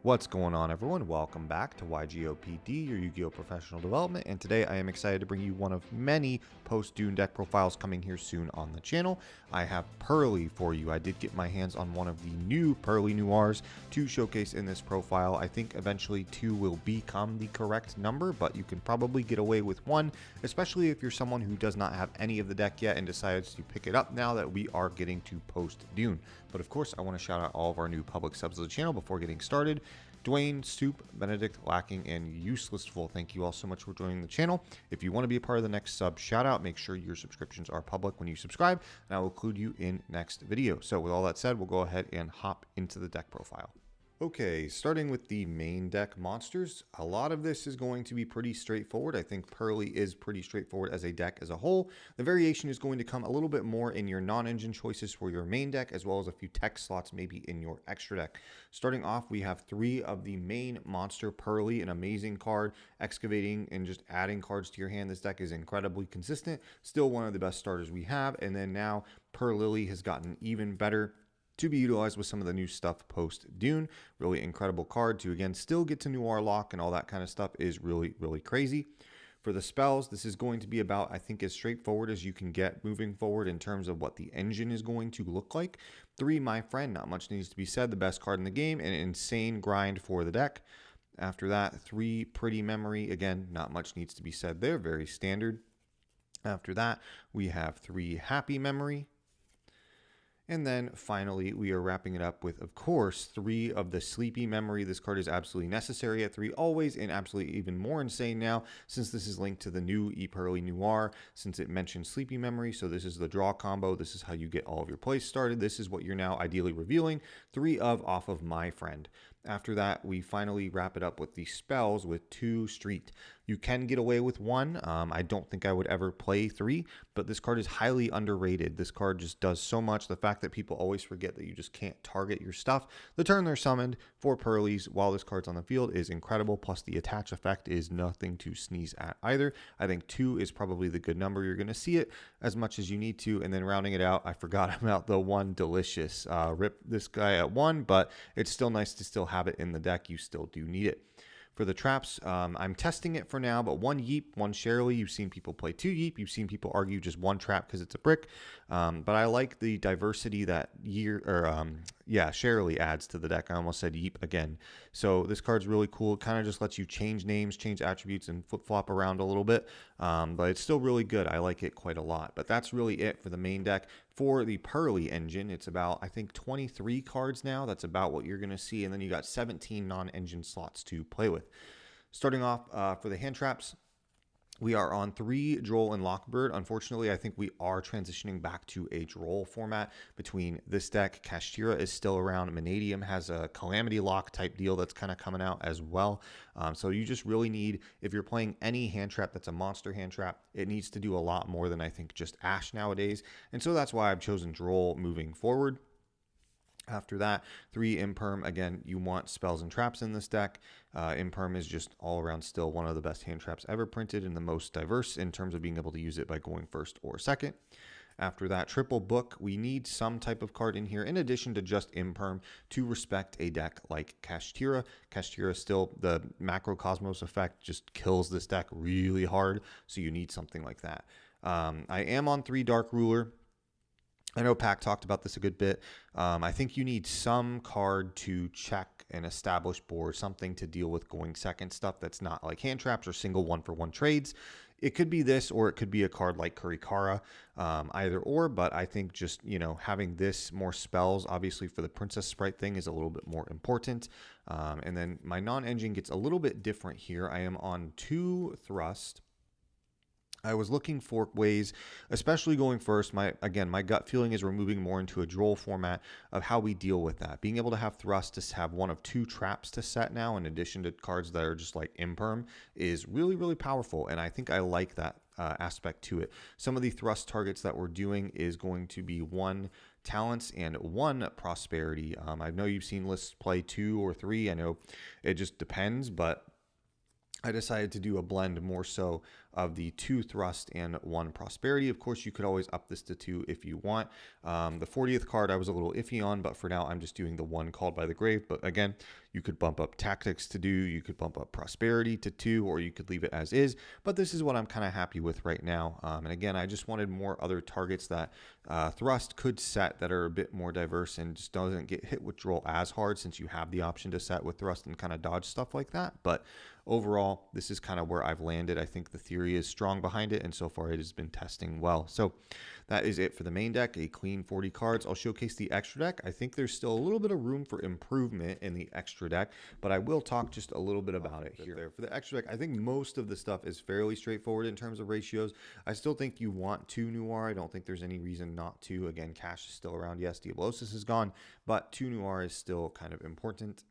What's going on, everyone? Welcome back to YGOPD, your Yu-Gi-Oh! Professional Development, and today I am excited to bring you one of many post-Dune deck profiles coming here soon on the channel. I have Purrely for you. I did get my hands on one of the new Purrely Noirs to showcase in this profile. I think eventually 2 will become the correct number, but you can probably get away with 1, especially if you're someone who does not have any of the deck yet and decides to pick it up now that we are getting to post-Dune. But of course, I want to shout out all of our new public subs of the channel before getting started. Dwayne, Soup, Benedict, Lacking, and Uselessful. Thank you all so much for joining the channel. If you want to be a part of the next sub shout out, make sure your subscriptions are public when you subscribe, and I will include you in next video. So with all that said, we'll go ahead and hop into the deck profile. Okay, starting with the main deck monsters, a lot of this is going to be pretty straightforward. I think Purrely is pretty straightforward as a deck as a whole. The variation is going to come a little bit more in your non-engine choices for your main deck, as well as a few tech slots maybe in your extra deck. Starting off, we have 3 of the main monster Purrely, an amazing card. Excavating and just adding cards to your hand, this deck is incredibly consistent. Still one of the best starters we have, and then now Purrely has gotten even better to be utilized with some of the new stuff post Dune. Really incredible card to again still get to Noir lock and all that kind of stuff is really crazy. For the spells, this is going to be about, I think, as straightforward as you can get moving forward in terms of what the engine is going to look like. 3, My Friend, not much needs to be said, the best card in the game, and an insane grind for the deck. After that, 3, Pretty Memory, again, not much needs to be said there, very standard. After that, we have 3, Happy Memory. And then finally, we are wrapping it up with, of course, 3 of the Sleepy Memory. This card is absolutely necessary at 3 always, and absolutely even more insane now since this is linked to the new Purrely Noir, since it mentions Sleepy Memory. So this is the draw combo. This is how you get all of your plays started. This is what you're now ideally revealing. 3 of off of My Friend. After that, we finally wrap it up with the spells with 2 Street. You can get away with 1. I don't think I would ever play 3, but this card is highly underrated. This card just does so much. The fact that people always forget that you just can't target your stuff. The turn they're summoned for Purrely's while this card's on the field is incredible, plus the attach effect is nothing to sneeze at either. I think 2 is probably the good number. You're going to see it as much as you need to, and then rounding it out, I forgot about the 1 Delicious. Rip this guy at 1, but it's still nice to still have it in the deck. You still do need it. For the traps, I'm testing it for now, but 1 Yeep, 1 Purrely. You've seen people play 2 Yeep. You've seen people argue just 1 trap because it's a brick. But I like the diversity that Purrely adds to the deck. I almost said Yeep again. So this card's really cool. It kind of just lets you change names, change attributes, and flip-flop around a little bit. But it's still really good. I like it quite a lot. But that's really it for the main deck. For the Purrely engine, it's about, I think, 23 cards now. That's about what you're going to see. And then you got 17 non-engine slots to play with. Starting off for the hand traps, we are on 3 Droll and Lockbird. Unfortunately, I think we are transitioning back to a Droll format between this deck. Kashtira is still around. Manadium has a Calamity Lock type deal that's kind of coming out as well. So you just really need, if you're playing any hand trap that's a monster hand trap, it needs to do a lot more than I think just Ash nowadays. And so that's why I've chosen Droll moving forward. After that, 3 Imperm. Again, you want spells and traps in this deck. Imperm is just all around still one of the best hand traps ever printed and the most diverse in terms of being able to use it by going first or second. After that, triple book. We need some type of card in here in addition to just Imperm to respect a deck like Kashtira. Kashtira still, the Macrocosmos effect just kills this deck really hard, so you need something like that. I am on 3 Dark Ruler. I know Pac talked about this a good bit. I think you need some card to check an established board, something to deal with going second stuff that's not like hand traps or single 1-for-1 trades. It could be this, or it could be a card like Kurikara, either or, but I think just, having this more spells, obviously for the Princess Sprite thing is a little bit more important. And then my non-engine gets a little bit different here. I am on 2 Thrust. I was looking for ways, especially going first. My gut feeling is we're moving more into a Droll format of how we deal with that. Being able to have Thrust to have 1 of 2 traps to set now, in addition to cards that are just like Imperm, is really powerful. And I think I like that aspect to it. Some of the Thrust targets that we're doing is going to be 1 Talents and 1 Prosperity. I know you've seen lists play 2 or 3. I know it just depends, but I decided to do a blend more so of the 2 thrust and 1 prosperity. Of course, you could always up this to 2 if you want. The 40th card I was a little iffy on, but for now I'm just doing the 1 called by the grave. But again, you could bump up tactics to 2, you could bump up prosperity to 2, or you could leave it as is. But this is what I'm kind of happy with right now. And again, I just wanted more other targets that thrust could set that are a bit more diverse and just doesn't get hit with droll as hard, since you have the option to set with thrust and kind of dodge stuff like that. But overall, this is kind of where I've landed. I think the theory is strong behind it, and so far it has been testing well. So that is it for the main deck, a clean 40 cards. I'll showcase the extra deck. I think there's still a little bit of room for improvement in the extra deck, but I will talk just a little bit about it here. For the extra deck, I think most of the stuff is fairly straightforward in terms of ratios. I still think you want 2 Noir. I don't think there's any reason not to. Again, cash is still around. Yes, Diablosis is gone, but 2 Noir is still kind of important.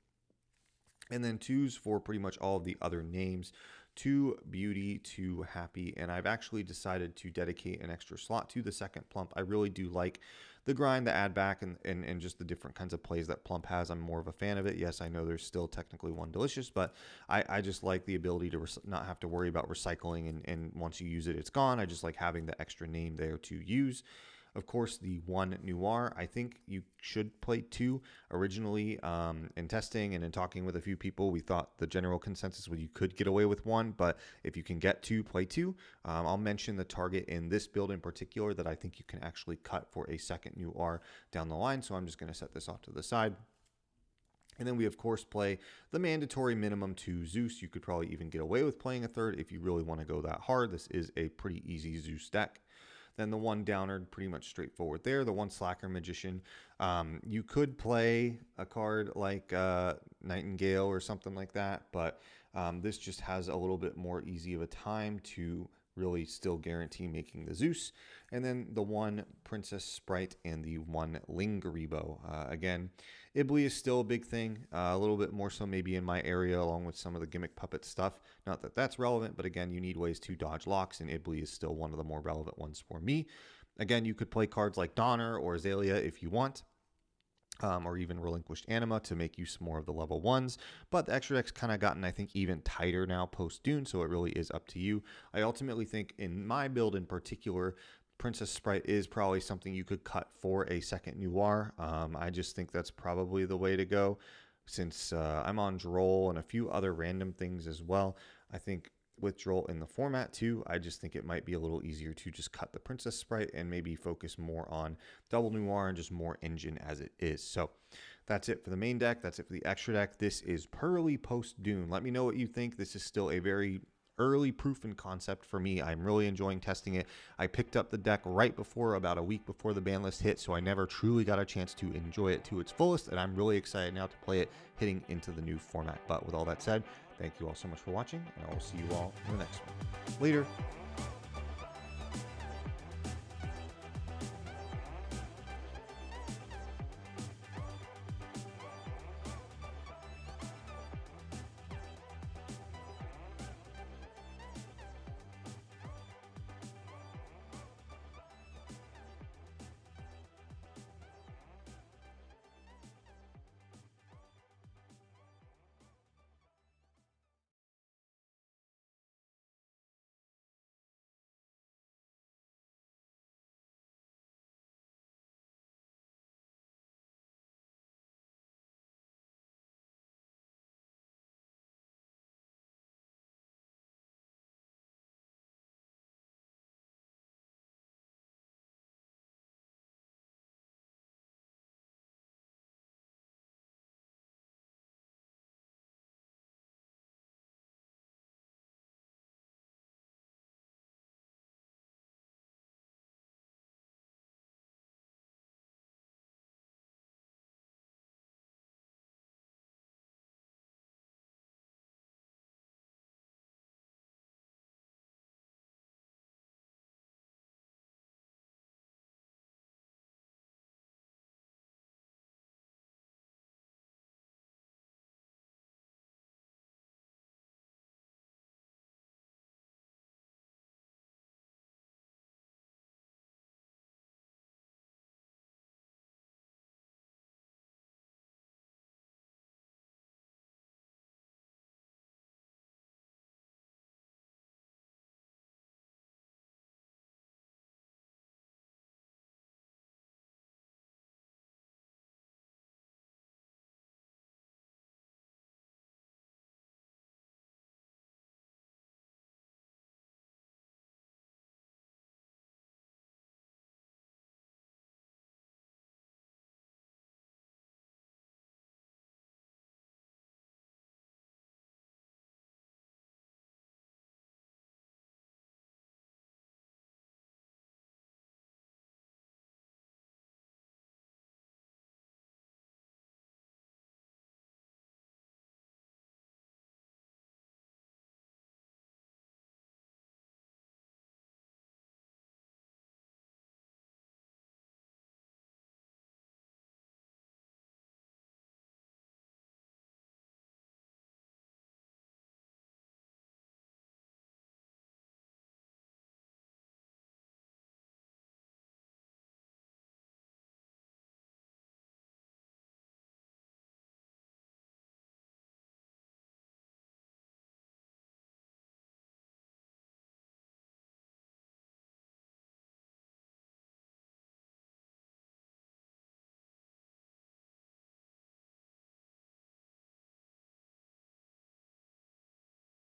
And then 2s for pretty much all of the other names. 2 Beauty, 2 Happy, and I've actually decided to dedicate an extra slot to the second Plump. I really do like the grind, the add back, and just the different kinds of plays that Plump has. I'm more of a fan of it. Yes, I know there's still technically 1 Delicious, but I just like the ability to not have to worry about recycling, and once you use it, it's gone. I just like having the extra name there to use. Of course, the 1 Noir, I think you should play 2. Originally, in testing and in talking with a few people, we thought the general consensus was you could get away with 1, but if you can get 2, play 2. I'll mention the target in this build in particular that I think you can actually cut for a second Noir down the line, so I'm just going to set this off to the side. And then we, of course, play the mandatory minimum 2 Zeus. You could probably even get away with playing a 3rd if you really want to go that hard. This is a pretty easy Zeus deck. Then the 1 Downard, pretty much straightforward there. The 1 Slacker Magician, you could play a card like Nightingale or something like that, but this just has a little bit more easy of a time to really still guarantee making the Zeus. And then the 1 Princess Sprite and the 1 Lingeribo. Again, Ibly is still a big thing, a little bit more so maybe in my area along with some of the gimmick puppet stuff. Not that that's relevant, but again, you need ways to dodge locks, and Ibly is still one of the more relevant ones for me. Again, you could play cards like Donner or Azalea if you want. Or even Relinquished Anima to make use more of the level 1s. But the extra deck's kind of gotten, I think, even tighter now post-Dune, so it really is up to you. I ultimately think, in my build in particular, Princess Sprite is probably something you could cut for a second Noir. I just think that's probably the way to go, since I'm on Droll and a few other random things as well. I think with Droll in the format too, I just think it might be a little easier to just cut the Princess Sprite and maybe focus more on double Noir and just more engine as it is. So that's it for the main deck. That's it for the extra deck. This is Purrely post Dune. Let me know what you think. This is still a very early proof and concept for me. I'm really enjoying testing it. I picked up the deck right before, about a week before the ban list hit, so I never truly got a chance to enjoy it to its fullest, and I'm really excited now to play it hitting into the new format. But with all that said, thank you all so much for watching, and I will see you all in the next one. Later.